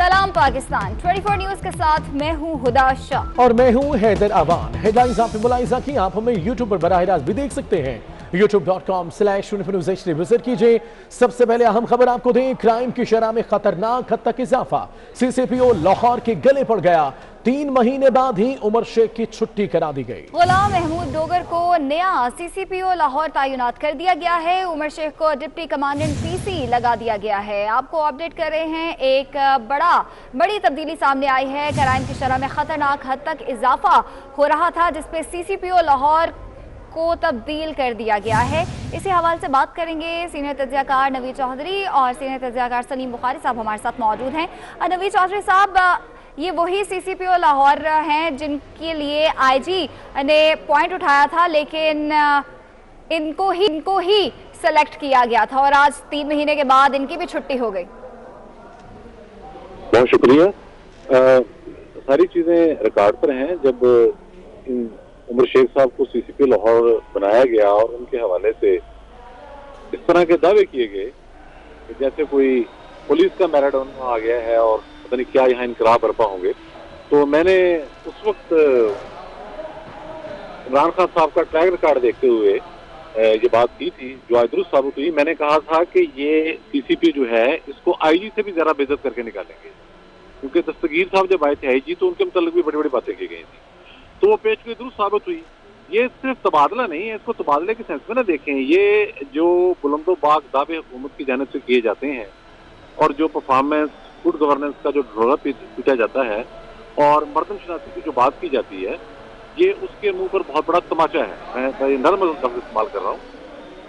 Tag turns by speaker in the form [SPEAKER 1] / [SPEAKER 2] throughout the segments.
[SPEAKER 1] सलाम पाकिस्तान 24 न्यूज के साथ मैं हूं हुदा शाह
[SPEAKER 2] और मैं हूं हैदर अवान। हेडलाइंस आपने मुलाहिजा की, आप हमें यूट्यूब पर बराह रास्त भी देख सकते हैं। youtube.com/24news विजिट कीजिए। सबसे पहले अहम खबर आपको दें, क्राइम की शरह में खतरनाक हद तक इजाफा। सीसीपीओ लाहौर के गले पड़ गया। 3 महीने बाद ही उमर शेख की छुट्टी करा दी गई।
[SPEAKER 1] गुलाम महमूद डोगर को नया सीसीपीओ लाहौर तैनात कर दिया गया है। उमर शेख को डिप्टी कमांडेंट पीसी लगा दिया गया है। आपको अपडेट कर रहे हैं, एक बड़ी तब्दीली सामने आई है। क्राइम की शरह में खतरनाक हद तक इजाफा हो रहा था, जिसपे सीसीपीओ लाहौर को तब्दील कर दिया गया है। इसी हवाले से बात करेंगे। सीनियर तज्जियाकार नवीद चौधरी और सीनियर तज्जियाकार सलीम बुखारी साहब हमारे साथ मौजूद हैं। नवीद चौधरी साहब, ये वही सीसीपीओ लाहौर हैं जिनके लिए आईजी ने पॉइंट उठाया था, लेकिन इनको ही सेलेक्ट किया गया था और आज 3 महीने के बाद इनकी भी छुट्टी हो गई।
[SPEAKER 3] बहुत शुक्रिया। सारी चीजें रिकॉर्ड पर हैं। जब उमर शेख साहब को सीसीपी लाहौर बनाया गया और उनके हवाले से इस तरह के दावे किए गए कि जैसे कोई पुलिस का मैराडोन आ गया है और पता नहीं क्या यहाँ इनकलाब बर्पा होंगे, तो मैंने उस वक्त इमरान खान साहब का ट्रैक रिकॉर्ड देखते हुए ये बात की थी, जो आज दुरुस्त साबित हुई। मैंने कहा था कि ये सीसीपी जो है इसको आईजी से भी ज्यादा बेइज्जत करके निकालेंगे, क्योंकि दस्तगीर साहब जब आए थे आईजी तो उनके मुताल्लिक भी बड़ी बड़ी बातें की गई थी, तो वो पेश की दुरुस्त साबित हुई। ये सिर्फ तबादला नहीं है, इसको तबादले के सेंस में ना देखें। ये जो बुलंदो बाग दावे हुकूमत की जानिब से किए जाते हैं और जो परफॉर्मेंस गुड गवर्नेंस का जो ढोला पीटा जाता है और मर्दम शनासी की जो बात की जाती है, ये उसके मुंह पर बहुत बड़ा तमाचा है। मैं नर्म लफ्ज़ इस्तेमाल कर रहा हूँ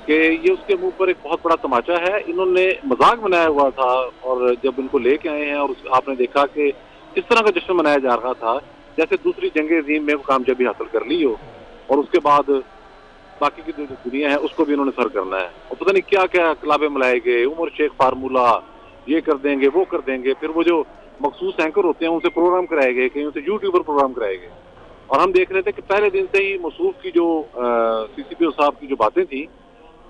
[SPEAKER 3] कि ये उसके मुंह पर एक बहुत बड़ा तमाचा है। इन्होंने मजाक बनाया हुआ था और जब इनको लेके आए हैं और आपने देखा कि इस तरह का जश्न मनाया जा रहा था जैसे दूसरी जंग अज़ीम में कामयाबी हासिल कर ली हो और उसके बाद बाकी की जो दुनिया है उसको भी इन्होंने सर करना है। और पता नहीं क्या क्या कलाबे मिलाए गए, उमर शेख फार्मूला, ये कर देंगे वो कर देंगे। फिर वो जो मखसूस एंकर होते हैं उनसे प्रोग्राम कराए गए, कहीं उनसे यूट्यूबर प्रोग्राम कराए गए। और हम देख रहे थे कि पहले दिन से ही मसूफ की जो सीसीपीओ साहब की जो बातें थी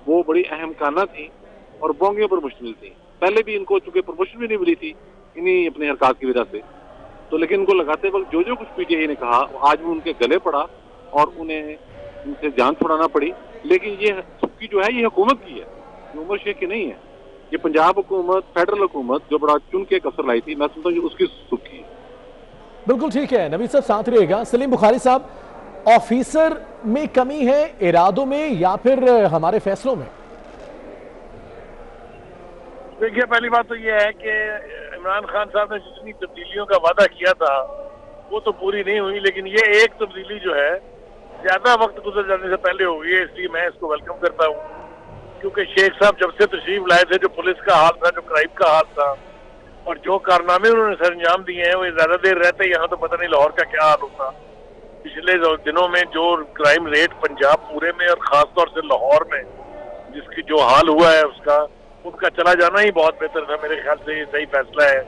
[SPEAKER 3] वो बड़ी अहम काना थी और बोंगियों पर मुश्तमिल थी। पहले भी इनको चूंकि प्रमोशन भी नहीं मिली थी इन्हीं अपनी हरकत की वजह से, तो लेकिन इनको लगाते वक्त जो जो कुछ पीटीआई ने कहा आज भी उनके गले पड़ा और उन्हें उनसे जान छुड़ाना पड़ी। लेकिन ये सबकी जो है ये हुकूमत की है, ये उमर शेख की नहीं है। ये पंजाब हुकूमत, फेडरल हुकूमत जो बड़ा चुन के एक असर लाई थी, मैं समझता हूँ उसकी सुखी है।
[SPEAKER 2] बिल्कुल ठीक है, नवीद साहब साथ रहेगा। सलीम बुखारी साहब, ऑफिसर में कमी है, इरादों में या फिर हमारे फैसलों में?
[SPEAKER 4] देखिए, पहली बात तो ये है कि इमरान खान साहब ने जितनी तब्दीलियों का वादा किया था वो तो पूरी नहीं हुई, लेकिन ये एक तब्दीली जो है ज्यादा वक्त गुजर जाने से पहले हो गई है, इसलिए मैं इसको वेलकम करता हूँ। क्योंकि शेख साहब जब से तशरीफ लाए थे, जो पुलिस का हाल था, जो क्राइम का हाल था और जो कारनामे उन्होंने सर अंजाम दिए हैं, वो ज्यादा देर रहते यहाँ तो पता नहीं लाहौर का क्या हाल होता। पिछले दिनों में जो क्राइम रेट पंजाब पूरे में और खासतौर से लाहौर में जिसकी जो हाल हुआ है उनका चला जाना ही बहुत बेहतर था। मेरे ख्याल से ये सही फैसला है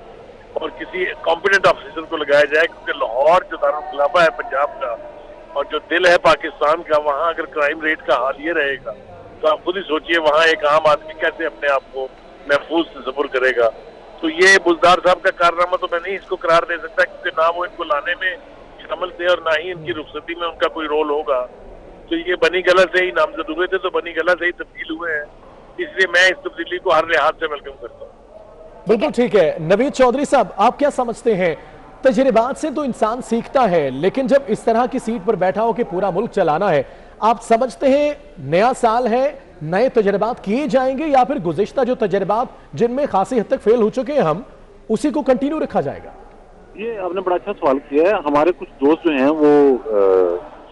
[SPEAKER 4] और किसी कॉम्पिटेंट ऑफिसर को लगाया जाए, क्योंकि लाहौर जो दारुल खिलाफा है पंजाब का और जो दिल है पाकिस्तान का, वहाँ अगर क्राइम रेट का हाल ये रहेगा तो आप खुद ही सोचिए वहाँ एक आम आदमी कैसे अपने आप को महफूज तसव्वुर करेगा। तो ये बुजदार साहब का कारनामा तो मैं नहीं इसको करार दे सकता, क्योंकि ना वो इनको लाने में शामिल थे और ना ही इनकी रुखसती में उनका कोई रोल होगा। तो ये बनी गला से ही नामजद हुए थे, तो बनी गला से ही तब्दील हुए हैं, इसलिए मैं इस तब्दीली को हर लिहाज से वेलकम करता हूँ।
[SPEAKER 2] बिल्कुल ठीक है। नवीद चौधरी साहब, आप क्या समझते हैं? तजर्बात से तो इंसान सीखता है, लेकिन जब इस तरह की सीट पर बैठा हो कि पूरा मुल्क चलाना है, आप समझते हैं नया साल है, नए तजर्बात किए जाएंगे या फिर गुज़िश्ता जो तजर्बात जिनमें खासी हद तक फेल हो चुके हैं हम उसी को कंटिन्यू रखा जाएगा?
[SPEAKER 3] ये आपने बड़ा अच्छा सवाल किया है। हमारे कुछ दोस्त जो हैं वो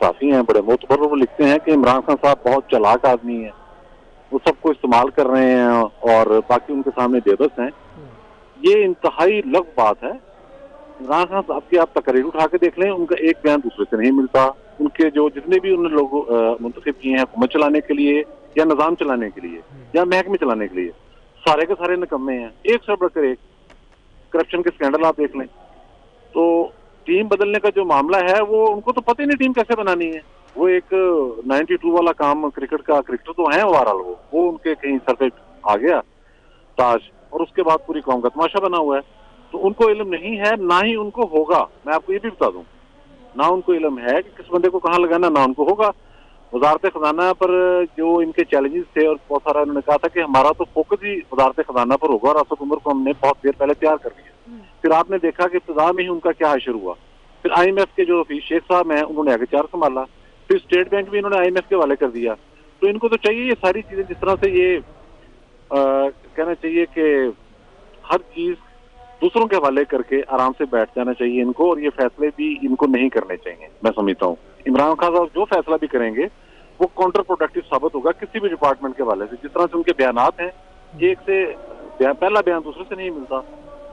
[SPEAKER 3] साफी हैं, बड़े मोतबर, वो लिखते हैं कि इमरान खान साहब बहुत चालाक आदमी है, वो सबको इस्तेमाल कर रहे हैं और बाकी उनके सामने बेबस हैं। ये इंतहाई लग बात है। इमरान खान साहब की आप तकरीर उठा के देख लें, उनका एक बयान दूसरे से नहीं मिलता। उनके जो जितने भी उन्होंने लोग मुंतखब किए हैं हुकूमत चलाने के लिए या निज़ाम चलाने के लिए या महकमे चलाने के लिए, सारे के सारे निकम्मे हैं, एक से बढ़कर एक। करप्शन के स्कैंडल आप देख लें। तो टीम बदलने का जो मामला है वो उनको तो पता ही नहीं टीम कैसे बनानी है। वो एक 92 वाला काम क्रिकेटर तो है ओवरऑल, वो उनके कहीं सर पे आ गया ताज और उसके बाद पूरी कौम का तमाशा बना हुआ है। تو ان کو علم نہیں ہے, نہ ہی ان کو ہوگا. میں آپ کو یہ بھی بتا دوں, نہ ان کو علم ہے کہ کس بندے کو کہاں لگانا, نہ ان کو ہوگا. وزارت خزانہ پر جو ان کے چیلنجز تھے, اور بہت سارا انہوں نے کہا تھا کہ ہمارا تو فوکس ہی وزارت خزانہ پر ہوگا, اور اسد عمر کو ہم نے بہت دیر پہلے تیار کر لیا. پھر آپ نے دیکھا کہ ابتدا میں ہی ان کا کیا حشر ہوا. پھر آئی ایم ایف کے جو حفیظ شیخ صاحب ہیں انہوں نے HR سنبھالا, پھر اسٹیٹ بینک بھی انہوں نے IMF کے حوالے کر دیا. تو ان کو تو چاہیے یہ ساری چیزیں, جس طرح سے یہ کہنا چاہیے کہ ہر چیز دوسروں کے حوالے کر کے آرام سے بیٹھ جانا چاہیے ان کو, اور یہ فیصلے بھی ان کو نہیں کرنے چاہیے. میں سمجھتا ہوں عمران خان صاحب جو فیصلہ بھی کریں گے وہ کاؤنٹر پروڈکٹیو ثابت ہوگا کسی بھی ڈپارٹمنٹ کے حوالے سے. جس طرح سے ان کے بیانات ہیں, ایک سے پہلا بیان دوسرے سے نہیں ملتا,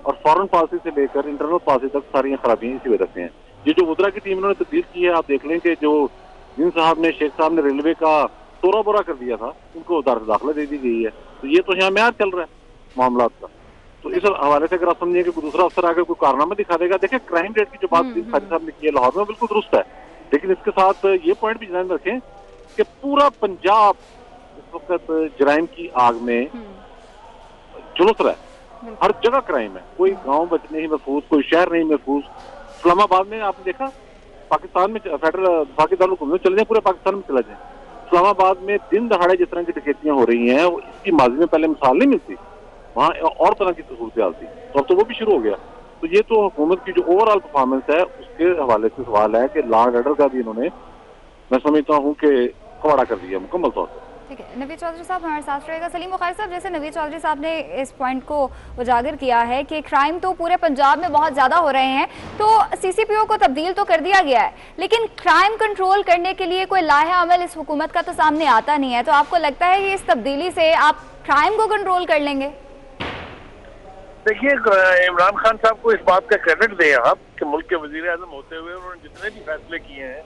[SPEAKER 3] اور فارن پالیسی سے لے کر انٹرنل پالیسی تک ساری خرابیاں اسی وجہ سے ہیں. یہ جو وزرا کی ٹیم انہوں نے تبدیل کی ہے, آپ دیکھ لیں کہ جو جن صاحب نے, شیخ صاحب نے ریلوے کا تورا بورا کر دیا تھا, ان کو وزارت داخلہ دے دی گئی ہے. تو یہ تو یہاں معیار چل رہا ہے معاملات کا. تو اس حوالے سے اگر آپ سمجھیں کہ کوئی دوسرا افسر آ کر کوئی کارنامہ دکھا دے گا, دیکھیں کرائم ریٹ کی جو بات خالد صاحب نے کی ہے لاہور میں بالکل درست ہے, لیکن اس کے ساتھ یہ پوائنٹ بھی ذہن میں رکھیں کہ پورا پنجاب اس وقت جرائم کی آگ میں جلس رہا ہے. ہر جگہ کرائم ہے, کوئی گاؤں بچ نہیں محفوظ, کوئی شہر نہیں محفوظ. اسلام آباد میں آپ نے دیکھا, پاکستان میں فیڈرل وفاقی دارالحکومت میں چلے جائیں, پورے پاکستان میں چلا جائیں, اسلام آباد میں دن دہاڑے جس طرح کی ڈکیتیاں ہو رہی ہیں, اس کی ماضی میں پہلے مثال نہیں ملتی. وہاں اور طرح کی صورتحال تھی, تو اب تو وہ بھی شروع ہو گیا. تو یہ تو حکومت کی جو اوور آل پرفارمنس ہے اس کے حوالے سے سوال ہے کہ لا اینڈ آرڈر کا بھی انہوں نے, میں سمجھتا ہوں کہ کھوڑا کر دیا مکمل طور پر.
[SPEAKER 1] ٹھیک ہے, نوید چودھری صاحب ہمارے ساتھ رہے گا. سلیم بخاری صاحب, جیسے نوید چودھری صاحب نے اس پوائنٹ کو اجاگر کیا ہے کہ کرائم تو پورے پنجاب میں بہت زیادہ ہو رہے ہیں, تو CCPO کو تبدیل تو کر دیا گیا ہے, لیکن کرائم کنٹرول کرنے کے لیے کوئی لائحہ عمل اس حکومت کا تو سامنے آتا نہیں ہے. تو آپ کو لگتا ہے کہ اس تبدیلی سے آپ کرائم کو کنٹرول کر لیں گے؟
[SPEAKER 4] دیکھیے, عمران خان صاحب کو اس بات کا کریڈٹ دیں آپ کہ ملک کے وزیر اعظم ہوتے ہوئے انہوں نے جتنے بھی فیصلے کیے ہیں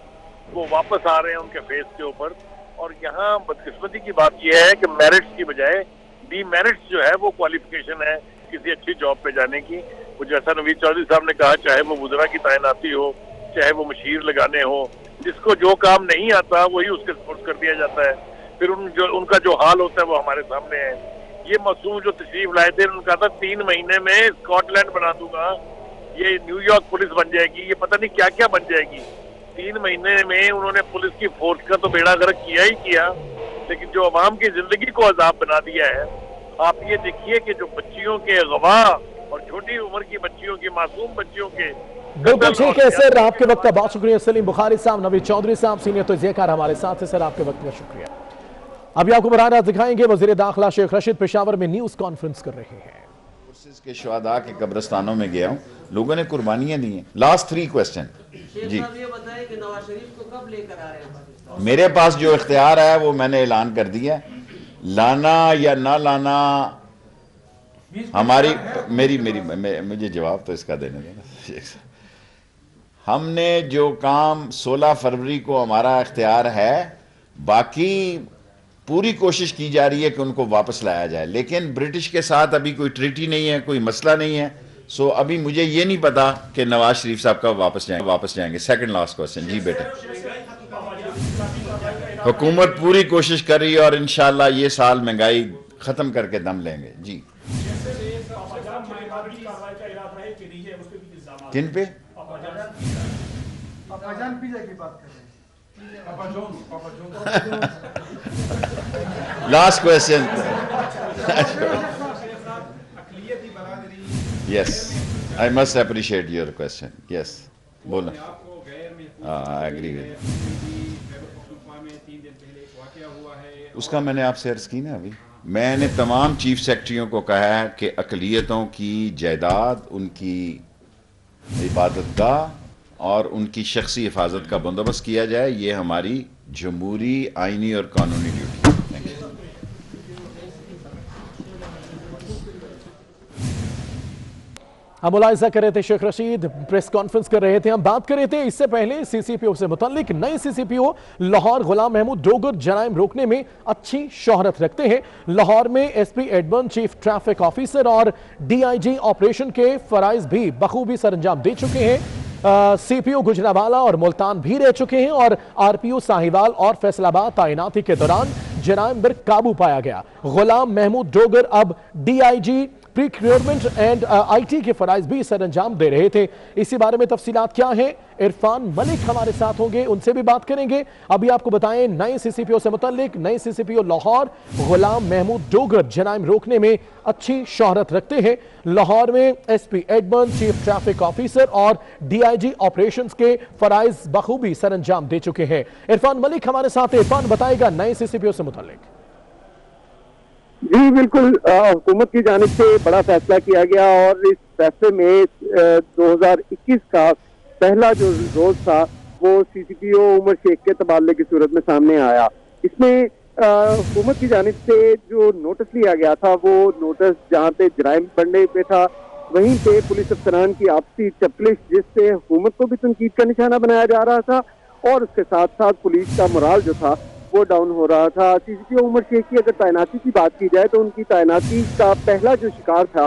[SPEAKER 4] وہ واپس آ رہے ہیں ان کے فیس کے اوپر. اور یہاں بدقسمتی کی بات یہ ہے کہ میرٹس کی بجائے ڈی میرٹس جو ہے وہ کوالیفیکیشن ہے کسی اچھی جاب پہ جانے کی. وہ جیسا نوید چودھری صاحب نے کہا, چاہے وہ وزراء کی تعیناتی ہو, چاہے وہ مشیر لگانے ہو, جس کو جو کام نہیں آتا وہی اس کے سپورٹ کر دیا جاتا ہے. پھر ان کا جو حال ہوتا ہے وہ ہمارے سامنے ہے. یہ معصوم جو تشریف لائے تھے, انہوں نے کہا تھا 3 مہینے میں اسکاٹ لینڈ بنا دوں گا, یہ نیو یارک پولیس بن جائے گی, یہ پتہ نہیں کیا کیا بن جائے گی. 3 مہینے میں انہوں نے پولیس کی فورس کا تو بیڑا غرق کیا ہی کیا, لیکن جو عوام کی زندگی کو عذاب بنا دیا ہے. آپ یہ دیکھیے کہ جو بچیوں کے گواہ اور چھوٹی عمر کی بچیوں کی, معصوم بچیوں کے,
[SPEAKER 2] بالکل ٹھیک ہے سر, آپ کے وقت کا بہت شکریہ. سلیم بخاری صاحب, نوید چودھری صاحب سینئر تجزیہ کار ہمارے ساتھ ہیں. سر آپ کے وقت کا شکریہ. ابھی آپ کو براہ راست دکھائیں گے وزیر داخلہ شیخ رشید پشاور میں نیوز کانفرنس کر رہے ہیں.
[SPEAKER 5] فورسز کے شہداء کے قبرستانوں میں گیا ہوں, لوگوں نے قربانیاں دی ہیں. لاسٹ 3 کوسچن جی, میرے پاس جو اختیار ہے وہ میں نے اعلان کر دیا, لانا یا نہ لانا ہماری مجھے جواب تو اس کا دینے دینا. ہم نے جو کام 16 فروری کو ہمارا اختیار ہے, باقی پوری کوشش کی جا رہی ہے کہ ان کو واپس لایا جائے, لیکن برٹش کے ساتھ ابھی کوئی ٹریٹی نہیں ہے, کوئی مسئلہ نہیں ہے. سو ابھی مجھے یہ نہیں پتا کہ نواز شریف صاحب کا واپس جائیں گے. سیکنڈ لاسٹ کوسچن جی بیٹے. حکومت پوری کوشش کر رہی ہے اور انشاءاللہ یہ سال مہنگائی ختم کر کے دم لیں گے. جی کن پہ؟ Last question. Yes, I must appreciate your question. Yes بولنا. I agree with. اس کا میں نے آپ سے عرض کی نا, ابھی میں نے تمام چیف سیکرٹریوں کو کہا ہے کہ اقلیتوں کی جائیداد, ان کی عبادت گاہ اور ان کی شخصی حفاظت کا بندوبست کیا جائے. یہ ہماری جمہوری, آئینی اور قانونی ڈیوٹی.
[SPEAKER 2] ہم ملاحظہ کر رہے تھے شیخ رشید پریس کانفرنس کر رہے تھے. ہم بات کر رہے تھے اس سے پہلے CCPO سے متعلق. نئے CCPO لاہور غلام محمود ڈوگر جرائم روکنے میں اچھی شہرت رکھتے ہیں. لاہور میں SP admin chief traffic officer اور DIG آپریشن کے فرائض بھی بخوبی سر انجام دے چکے ہیں. CPO گجرانوالہ اور ملتان بھی رہ چکے ہیں, اور RPO ساہیوال اور فیصل آباد تعیناتی کے دوران جرائم پر قابو پایا گیا. غلام محمود ڈوگر اب DIG प्रिक्योरमेंट एंड IT के फराइज भी सर अंजाम दे रहे थे। इसी बारे में तफसीलात क्या हैं, इरफान मलिक हमारे साथ होंगे, उनसे भी बात करेंगे। अभी आपको बताएं, नए CCPO से मुतल्लिक, नए CCPO लाहौर गुलाम महमूद डोगर जराइम रोकने में अच्छी शोहरत रखते हैं। लाहौर में SP Edmund, chief traffic officer और DIG ऑपरेशंस के फराइज बखूबी सर अंजाम दे चुके हैं। इरफान मलिक हमारे साथ। इरफान बताएगा नए CCPO से मुतल्लिक।
[SPEAKER 6] जी बिल्कुल, हुकूमत की जानिब से बड़ा फैसला किया गया और इस फैसले में 2021 का पहला जो रोज था वो CCPO उमर शेख के तबादले की सूरत में सामने आया। इसमें हुकूमत की जानिब से जो नोटिस लिया गया था वो नोटिस जहाँ पे जराइम बढ़ने पे था, वहीं पे पुलिस अफसरान की आपसी चपलिश जिससे हुकूमत को भी तनकीद का निशाना बनाया जा रहा था और उसके साथ साथ पुलिस का मोराल जो था वो डाउन हो रहा था। CCPO उमर शेख की अगर तैनाती की बात की जाए तो उनकी तैनाती का पहला जो शिकार था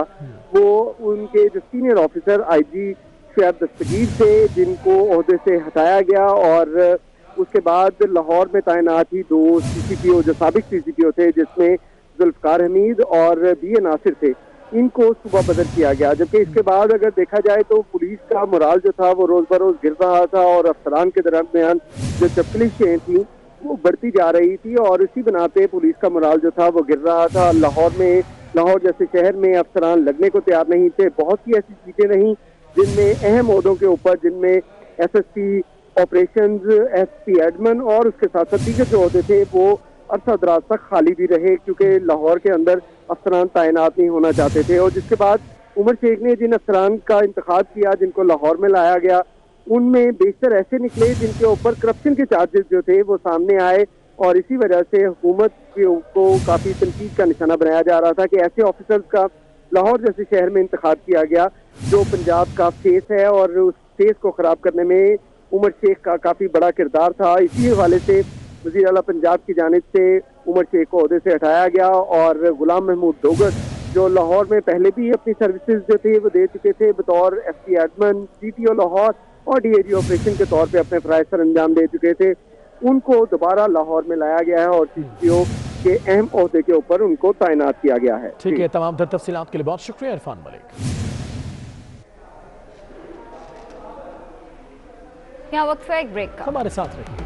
[SPEAKER 6] वो उनके जो सीनियर ऑफिसर IG शैब दस्तगीर थे, जिनको ओहदे से हटाया गया और उसके बाद लाहौर में तैनात ही 2 CCPO जो साबिक CCPO थे, जिसमें जुल्फकार हमीद और BA नासिर थे, इनको सुबह बदल किया गया। जबकि इसके बाद अगर देखा जाए तो पुलिस का मोराल जो था वो रोज बरोज गिर रहा था और अफसरान के दरमियान जो चपलिशें थी वो बढ़ती जा रही थी और इसी बिना पे पुलिस का मोराल जो था वो गिर रहा था। लाहौर जैसे शहर में अफसरान लगने को तैयार नहीं थे। बहुत सी ऐसी सीटें रहीं जिनमें अहम ओहदों के ऊपर, जिनमें SSP ऑपरेशंस, SP एडमन और उसके साथ साथ दीगर जो ओहदे थे वो अरसा दराज तक खाली भी रहे, क्योंकि लाहौर के अंदर अफसरान तैनात नहीं होना चाहते थे। और जिसके बाद उमर शेख ने जिन अफसरान का इंतखाब किया, जिनको लाहौर में लाया गया, उनमें बेशतर ऐसे निकले जिनके ऊपर करप्शन के चार्जेस जो थे वो सामने आए और इसी वजह से हुकूमत को काफी तनकीद का निशाना बनाया जा रहा था कि ऐसे ऑफिसर्स का लाहौर जैसे शहर में इंतखाब किया गया जो पंजाब का फेस है और उस फेस को खराब करने में उमर शेख का काफी बड़ा किरदार था। इसी हवाले से वज़ीर आला पंजाब की जानिब से उमर शेख को ओहदे से हटाया गया और गुलाम महमूद डोगर जो लाहौर में पहले भी अपनी सर्विसेज जो थे वो दे चुके थे, बतौर SP एडमन, CTO लाहौर और DIG ऑपरेशन के तौर पे अपने फराइज सर अंजाम दे चुके थे, उनको दोबारा लाहौर में लाया गया है और CCPO के अहम ओहदे के ऊपर उनको तैनात किया गया है।
[SPEAKER 2] ठीक है, तमाम तफसीलात के लिए बहुत शुक्रिया इरफान मलिक।
[SPEAKER 1] यहाँ वक्त है एक ब्रेक का,
[SPEAKER 2] हमारे साथ रहिए।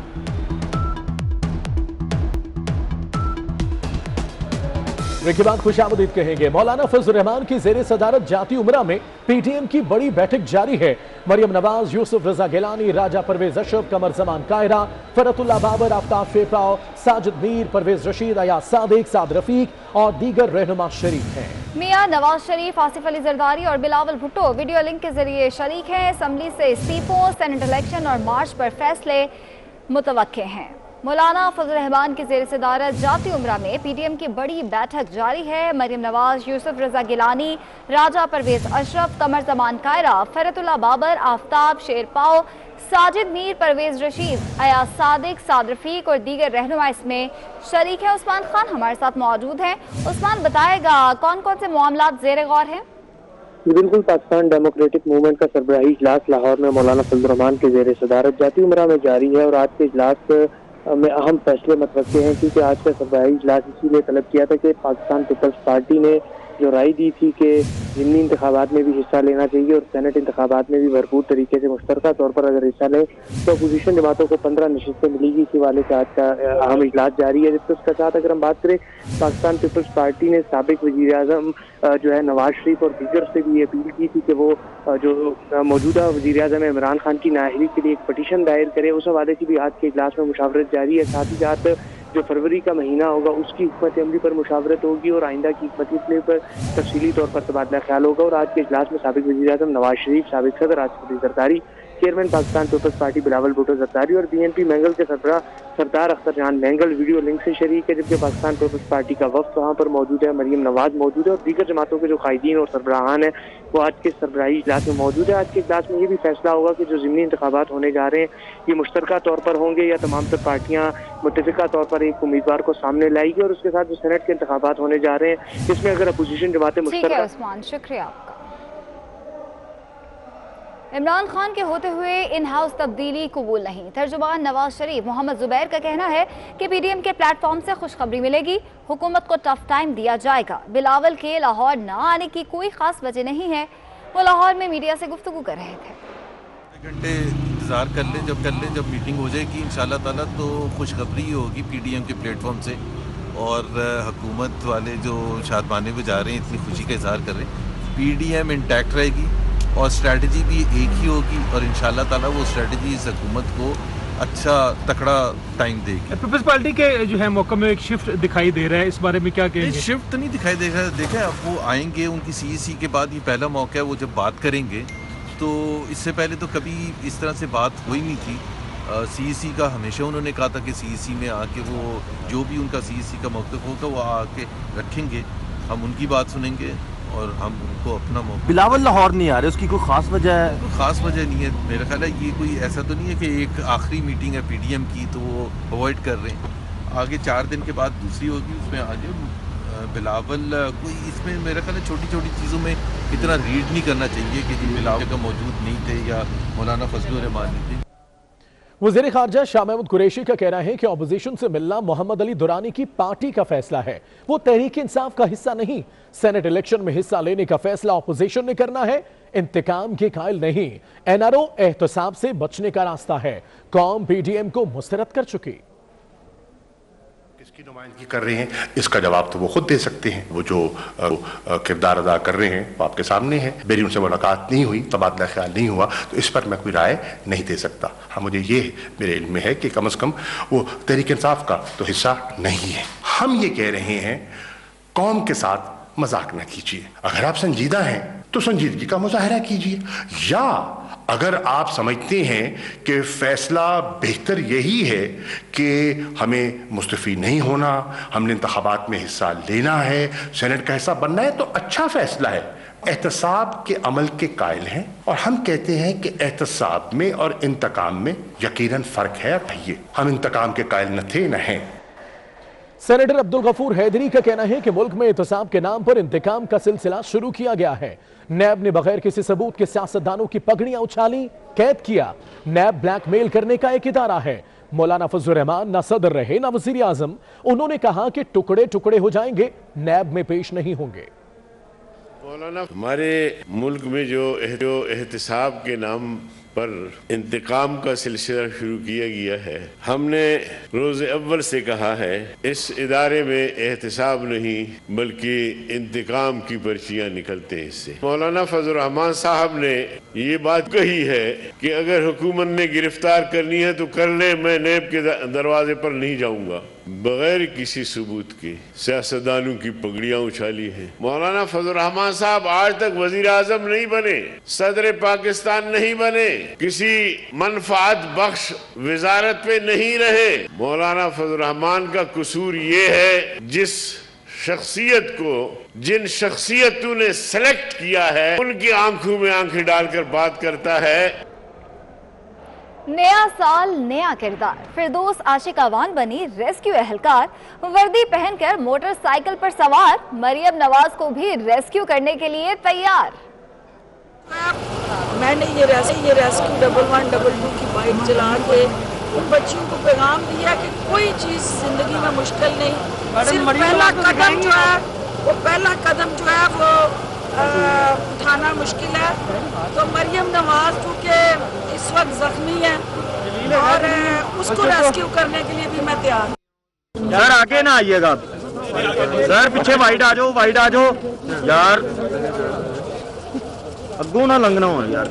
[SPEAKER 2] ब्रेक के बाद खुशामदीद कहेंगे। मौलाना फजल रहमान की जेर सदारत जाती उमरा में PTM की बड़ी बैठक जारी है। मरियम नवाज, यूसुफ रजा गिलानी, राजा परवेज अशरफ, कमर जमान कायरा, फरतुल्ला बाबर, आफ्ताब शेफराव, साजिद मीर, परवेज रशीद, अयाज सादिक, साद रफीक और दीगर रहनुमा शरीक हैं।
[SPEAKER 1] मियां नवाज शरीफ, आसिफ अली जरदारी और बिलावल भुट्टो वीडियो लिंक के जरिए शरीक हैं। असम्बली से इस्तीफों, सेनेट इलेक्शन और मार्च पर फैसले मुतवक्के हैं। मौलाना फजल रहमान की जेर सदारत जाती उमरा में PTM की बड़ी बैठक जारी है। मरियम नवाज, यूसुफ रजा गिलानी, राजा परवेज अशरफ, कमर जमान कायरा, फरतुल्ला बाबर, आफ्ताब शेरपाओ, साजिद मीर, परवेज रशीद, अयाज सादिक, साद रफीक और दीगर रहनुमा इसमें शरीक है। उस्मान खान हमारे साथ मौजूद हैं। उस्मान, बताएगा कौन कौन से मामलात जेर गौर हैं?
[SPEAKER 6] बिल्कुल, पाकिस्तान डेमोक्रेटिक मूवमेंट का सरबराही इजलास लाहौर में मौलाना फजल रहमान के जेर सदारत जाती उमरा में जारी है और आज के इजलास में अहम फैसले मतवक्के हैं, क्योंकि आज का सरबराही इजलास इसीलिए तलब किया था कि पाकिस्तान पीपल्स पार्टी ने जो राय दी थी कि ज़िमनी इंतखाबात में भी हिस्सा लेना चाहिए और सेनेट इंतखाबात में भी भरपूर तरीके से मुश्तरका तौर पर अगर हिस्सा लें तो अपोजिशन जमातों को 15 नशिस्तें मिलेगी। इसी वाले से आज का अहम इजलास जारी है। जबकि उसके साथ अगर हम बात करें, पाकिस्तान पीपल्स पार्टी ने साबिक वज़ीर आज़म जो है नवाज शरीफ और दीगर से भी अपील की थी कि वो जो मौजूदा वज़ीर आज़म इमरान खान की नाअहली के लिए एक पटिशन दायर करे। उस हवाले से भी आज के इजलास में मुशावरत जारी है। साथ ही साथ जो फरवरी का महीना होगा उसकी हिकमत अमली पर मुशावरत होगी और आइंदा की हिकमत अमली पर तफसीली तौर पर तबादला ख्याल होगा। और आज के इजलास में साबिक वज़ीर आज़म नवाज शरीफ, साबिक सदर आसिफ अली जरदारी, चेयरमैन पाकिस्तान पीपल्स पार्टी बिलावल भुट्टो जरदारी और BNP मैंगल के सरबराह सरदार अख्तर जान मैंगल वीडियो लिंक से शरीक है। जबकि पाकिस्तान पीपल्स पार्टी का वफ्द वहाँ पर मौजूद है, मरियम नवाज मौजूद है और दीगर जमातों के जो कायदीन और सरबराहान है वो आज के सरबराही इजलास में मौजूद है। आज के इजलास में ये भी फैसला होगा कि जो ज़िमनी इंतखाबात होने जा रहे हैं ये मुश्तरका तौर पर होंगे या तमाम तर पार्टियाँ मुत्तफ़िका तौर पर एक उम्मीदवार को सामने लाएगी। और उसके साथ जो सेनेट के इंतखाबात होने जा रहे हैं इसमें अगर अपोजिशन जमातें
[SPEAKER 1] ठीक है उस्मान, शुक्रिया आपका। इमरान खान के होते हुए इन हाउस तब्दीली कबूल नहीं। तर्जुमान नवाज शरीफ मोहम्मद जुबैर का कहना है कि पीडीएम के प्लेटफॉर्म से खुशखबरी मिलेगी, हुकूमत को टफ टाइम दिया जाएगा। बिलावल के लाहौर न आने की कोई खास वजह नहीं है, वो लाहौर में मीडिया से गुफ्तगू कर रहे थे।
[SPEAKER 7] घंटे इंतज़ार कर लें जब मीटिंग हो जाएगी इंशाल्लाह ताला, तो खुशखबरी ही होगी पीडीएम के प्लेटफॉर्म से। और हुकूमत वाले जो शादमाने पे जा रहे हैं, इतनी खुशी का इजहार कर रहे हैं, पीडीएम इंटैक्ट रहेगी और स्ट्रैटेजी भी एक ही होगी और इंशाल्लाह ताला वो स्ट्रैटेजी इस हुकूमत को अच्छा तकड़ा टाइम देगी।
[SPEAKER 8] पीपल्स पार्टी के जो है मौका में एक शिफ्ट दिखाई दे रहा है, इस बारे में क्या कहेंगे?
[SPEAKER 7] शिफ्ट तो नहीं दिखाई देगा, देखें अब वो आएंगे, उनकी सीईसी के बाद ये पहला मौका है, वो जब बात करेंगे तो इससे पहले तो कभी इस तरह से बात हुई नहीं थी। सीईसी का हमेशा उन्होंने कहा था कि सीईसी में आके वो जो भी उनका सीईसी का मौक़िफ़ होगा वो आके रखेंगे, हम उनकी बात सुनेंगे और हम उनको अपना मौका।
[SPEAKER 9] बिलावल लाहौर नहीं आ रहे, उसकी कोई ख़ास वजह है?
[SPEAKER 7] कोई ख़ास वजह नहीं है, मेरा ख्याल है ये कोई ऐसा तो नहीं है कि एक आखिरी मीटिंग है पीडीएम की तो वो अवॉइड कर रहे हैं। आगे 4 दिन के बाद दूसरी होगी, उसमें आगे बिलावल कोई इसमें मेरा ख्याल है छोटी छोटी चीज़ों में इतना रीड नहीं करना चाहिए कि जी बिलावल का मौजूद नहीं थे या मौलाना फजलुर रहमान नहीं थे।
[SPEAKER 2] वज़ीर ख़ारजा शाह महमूद कुरैशी का कहना है कि अपोजिशन से मिलना मोहम्मद अली दुरानी की पार्टी का फैसला है, वो तहरीक इंसाफ का हिस्सा नहीं। सेनेट इलेक्शन में हिस्सा लेने का फैसला अपोजिशन ने करना है, इंतकाम के कायल नहीं। एनआरओ एहतसाब से बचने का रास्ता है, कौम पीडीएम को मुस्तरद कर चुकी।
[SPEAKER 10] किसकी नुमाइंदगी कर रहे हैं इसका जवाब तो वो खुद दे सकते हैं। वो जो किरदार अदा कर रहे हैं वो आपके सामने है। मेरी उनसे मुलाकात नहीं हुई, तबादला ख्याल नहीं हुआ, तो इस पर मैं कोई राय नहीं दे सकता। हाँ, मुझे ये मेरे इल्म में है कि कम से कम वो तहरीक इंसाफ का तो हिस्सा नहीं है। हम ये कह रहे हैं कौम के साथ मजाक न कीजिए, अगर आप संजीदा हैं तो संजीदगी का मुजाहरा कीजिए, या अगर आप समझते हैं कि फैसला बेहतर यही है कि हमें मुस्तफ़ी नहीं होना, हमने इंतखाबात में हिस्सा लेना है, सेनेट का हिस्सा बनना है, तो अच्छा फैसला है। एहतसाब के अमल के कायल हैं और हम कहते हैं कि एहतसाब में और इंतकाम में यकीनन फ़र्क है। भैया हम इंतकाम के कायल न थे न हैं।
[SPEAKER 2] सेनेटर अब्दुल गफूर हैदरी का कहना है कि मुल्क में एहतसाब के नाम पर इंतकाम का सिलसिला शुरू किया गया है। नैब ने बगैर किसी सबूत के सियासतदानों की पगड़ियां उछाली, कैद किया। नैब ब्लैकमेल करने का एक इदारा है। मौलाना फजलुर रहमान न सदर रहे न वजीर आजम, उन्होंने कहा कि टुकड़े टुकड़े हो जाएंगे, नैब में पेश नहीं होंगे।
[SPEAKER 11] मौलाना, हमारे मुल्क में जो एहतसाब के नाम पर इंतकाम का सिलसिला शुरू किया गया है, हमने रोज़ अव्वल से कहा है इस इदारे में एहतसाब नहीं बल्कि इंतकाम की पर्चियाँ निकलते हैं इससे। मौलाना फजलुर रहमान साहब ने ये बात कही है कि अगर हुकूमत ने गिरफ्तार करनी है तो कर ले, मैं नैब के दरवाजे पर नहीं जाऊंगा। बगैर किसी सबूत के सियासतदानों की पगड़ियां उछाली हैं। मौलाना फजलुर रहमान साहब आज तक वजीर आजम नहीं बने, सदर पाकिस्तान नहीं बने, किसी मनफात बख्श वजारत पे नहीं रहे। मौलाना फजलुर रहमान का कसूर ये है जिस शख्सियत को जिन शख्सियतों ने सेलेक्ट किया है उनकी आंखों में आंखें डालकर बात करता है।
[SPEAKER 1] नया साल नया किरदार, फिरदौस आशिकावान बनी रेस्क्यू एहलकार। वर्दी पहनकर मोटरसाइकिल पर सवार मरियम नवाज को भी रेस्क्यू करने के लिए तैयार।
[SPEAKER 12] मैंने ये रेस्क्यू 1122 की बाइक चला के उन बच्चियों को पैगाम दिया कि कोई चीज़ जिंदगी में मुश्किल नहीं, सिर्फ पहला कदम जो है वो उठाना मुश्किल है। तो मरियम नवाज क्योंकि इस वक्त जख्मी है और उसको रेस्क्यू करने के लिए भी मैं तैयार हूँ।
[SPEAKER 9] यार आगे ना आइएगा सर, पीछे वाइड आ जाओ यार, अग्गू ना लंघना हो यार।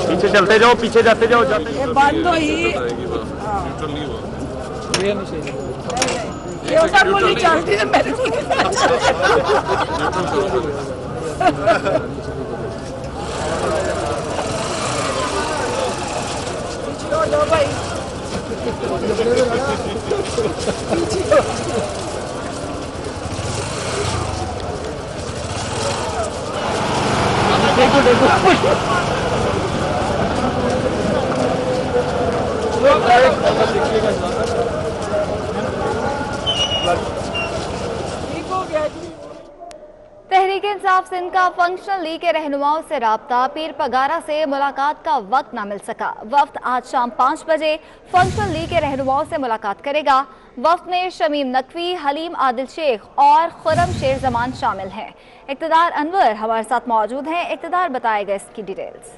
[SPEAKER 9] पीछे चलते जाओ, पीछे जाते जाओ।
[SPEAKER 12] बंद हुई ये सब बोली चलती है मेरे को। पीछे भाई, देखो
[SPEAKER 1] तहरीक इंसाफ सिंध का फंक्शनल लीग के रहनुमाओं से राब्ता, पीर पगारा से मुलाकात का वक्त न मिल सका। वफ्द आज शाम 5 बजे फंक्शनल लीग के रहनुमाओं से मुलाकात करेगा। वफ्द में शमीम नकवी, हलीम आदिल शेख और खुरम शेर जमान शामिल हैं। इक़्तिदार अनवर हमारे साथ मौजूद हैं। इक़्तिदार बताएगा इसकी डिटेल्स।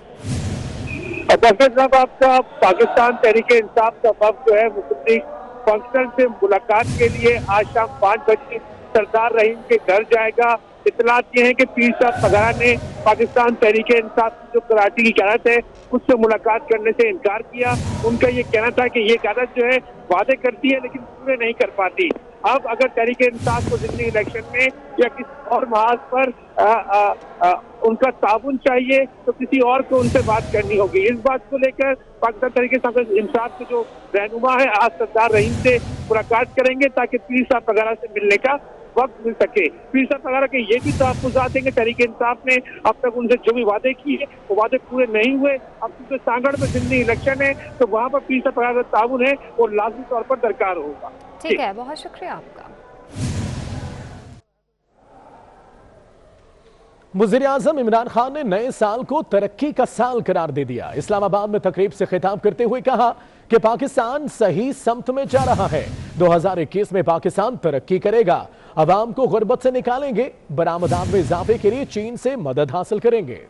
[SPEAKER 6] आपका पाकिस्तान तहरीक इंसाफ का वफ्द जो है मुस्लिम लीग फंक्शनल से मुलाकात के लिए आज शाम 5 बजे सरदार रहीम के घर जाएगा। इतलात ये है कि पीर साहब पगारा ने पाकिस्तान तहरीक इंसाफ की जो कराची की क़यादत है उससे मुलाकात करने से इनकार किया। उनका ये कहना था कि ये क़यादत जो है वादे करती है लेकिन पूरे नहीं कर पाती। अब अगर तहरीक इंसाफ को ज़िमनी इलेक्शन में या किसी और महाज पर उनका ताउन चाहिए तो किसी और को उनसे बात करनी होगी। इस बात को लेकर पाकिस्तान तहरीक इंसाफ के जो रहनुमा है आज सरदार रहीम से मुलाकात करेंगे ताकि पीर साहब पगारा से मिलने का वक्त मिल सके। पीर साहब पगारा के ये भी तहफ़्फ़ुज़ात हैं कि तहरीक इंसाफ ने अब तक उनसे जो भी वादे किए वो वादे पूरे नहीं हुए। अब क्योंकि सांगड़ में ज़िमनी इलेक्शन है तो वहाँ पर पीर साहब पगारा का ताउन है वो लाज़मी तौर पर दरकार होगा।
[SPEAKER 1] ठीक है, बहुत शुक्रिया आपका।
[SPEAKER 2] वज़ीर आज़म इमरान खान ने नए साल को तरक्की का साल करार दे दिया। इस्लामाबाद में तकरीब से खिताब करते हुए कहा कि पाकिस्तान सही समत में जा रहा है। 2021 में पाकिस्तान तरक्की करेगा, अवाम को गुर्बत से निकालेंगे, बरामदात में इजाफे के लिए चीन से मदद हासिल करेंगे।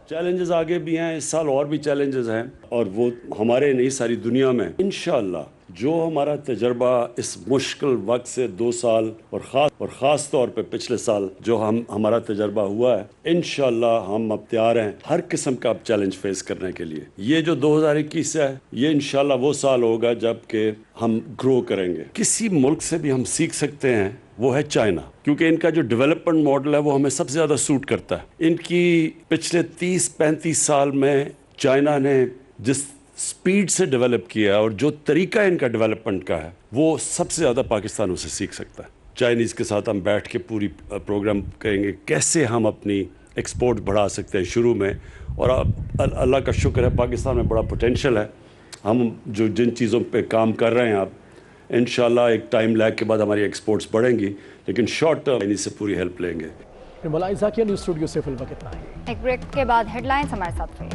[SPEAKER 13] चैलेंजेस आगे भी हैं, इस साल और भी चैलेंजेस हैं और वो हमारे नहीं सारी दुनिया में इंशाअल्लाह जो हमारा तजर्बा इस मुश्किल वक्त से 2 साल और ख़ास तौर पे पिछले साल जो हमारा तजर्बा हुआ है, इंशाअल्लाह हम अब तैयार हैं हर किस्म का अब चैलेंज फेस करने के लिए। ये जो 2021 है ये इंशाअल्लाह वो साल होगा जब कि हम ग्रो करेंगे। किसी मुल्क से भी हम सीख सकते हैं वो है चाइना, क्योंकि इनका जो डेवलपमेंट मॉडल है वो हमें सबसे ज़्यादा सूट करता है। इनकी पिछले 30-35 साल में चाइना ने जिस स्पीड से डेवलप किया और जो तरीका इनका डेवलपमेंट का है वो सबसे ज़्यादा पाकिस्तान उसे सीख सकता है। चाइनीज़ के साथ हम बैठ के पूरी प्रोग्राम करेंगे कैसे हम अपनी एक्सपोर्ट बढ़ा सकते हैं शुरू में, और अब अल्लाह का शुक्र है पाकिस्तान में बड़ा पोटेंशियल है। हम जो जिन चीज़ों पे काम कर रहे हैं अब इंशाल्लाह एक टाइम लैग के बाद हमारी एक्सपोर्ट्स बढ़ेंगी, लेकिन शॉर्ट टर्म इन्हीं से पूरी हेल्प लेंगे।
[SPEAKER 2] न्यूज़ स्टूडियो से फिल वक्त इतना ही।
[SPEAKER 1] एक ब्रेक के बाद हेडलाइंस हमारे साथ रहिए।